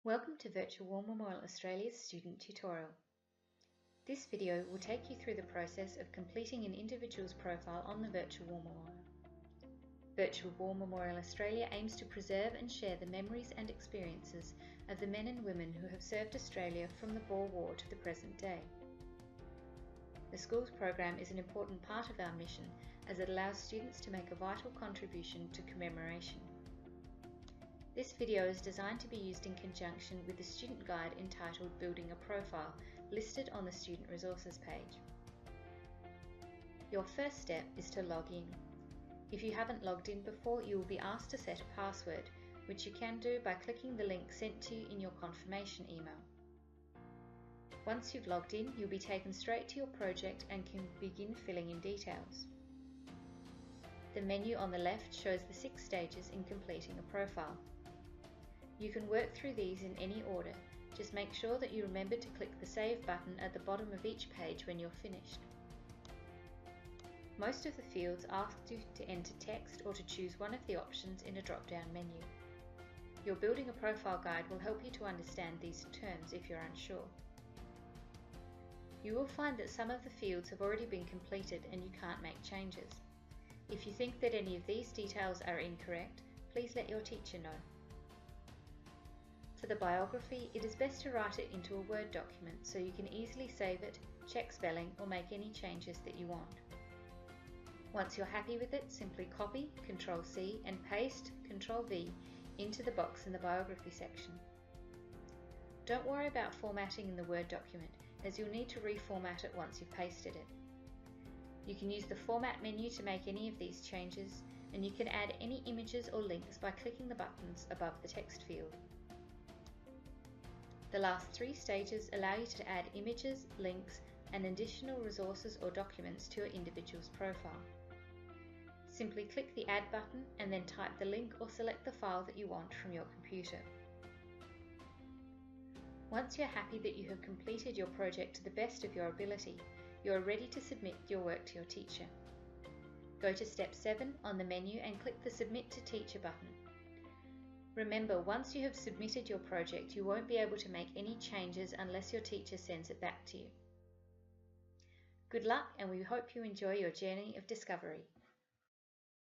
Welcome to VWMA Memorial Australia's student tutorial. This video will take you through the process of completing an individual's profile on the Virtual War Memorial. Virtual War Memorial Australia aims to preserve and share the memories and experiences of the men and women who have served Australia from the Boer War to the present day. The schools program is an important part of our mission as it allows students to make a vital contribution to commemoration. This video is designed to be used in conjunction with the student guide entitled Building a Profile, listed on the Student Resources page. Your first step is to log in. If you haven't logged in before, you will be asked to set a password, which you can do by clicking the link sent to you in your confirmation email. Once you've logged in, you'll be taken straight to your project and can begin filling in details. The menu on the left shows the 6 stages in completing a profile. You can work through these in any order, just make sure that you remember to click the Save button at the bottom of each page when you're finished. Most of the fields ask you to enter text or to choose one of the options in a drop-down menu. Your Building a Profile guide will help you to understand these terms if you're unsure. You will find that some of the fields have already been completed and you can't make changes. If you think that any of these details are incorrect, please let your teacher know. For the biography, it is best to write it into a Word document so you can easily save it, check spelling, or make any changes that you want. Once you're happy with it, simply copy, Ctrl-C, and paste, Ctrl-V, into the box in the biography section. Don't worry about formatting in the Word document, as you'll need to reformat it once you've pasted it. You can use the Format menu to make any of these changes, and you can add any images or links by clicking the buttons above the text field. The last 3 stages allow you to add images, links, and additional resources or documents to your individual's profile. Simply click the Add button and then type the link or select the file that you want from your computer. Once you're happy that you have completed your project to the best of your ability, you are ready to submit your work to your teacher. Go to Step 7 on the menu and click the Submit to Teacher button. Remember, once you have submitted your project, you won't be able to make any changes unless your teacher sends it back to you. Good luck, and we hope you enjoy your journey of discovery.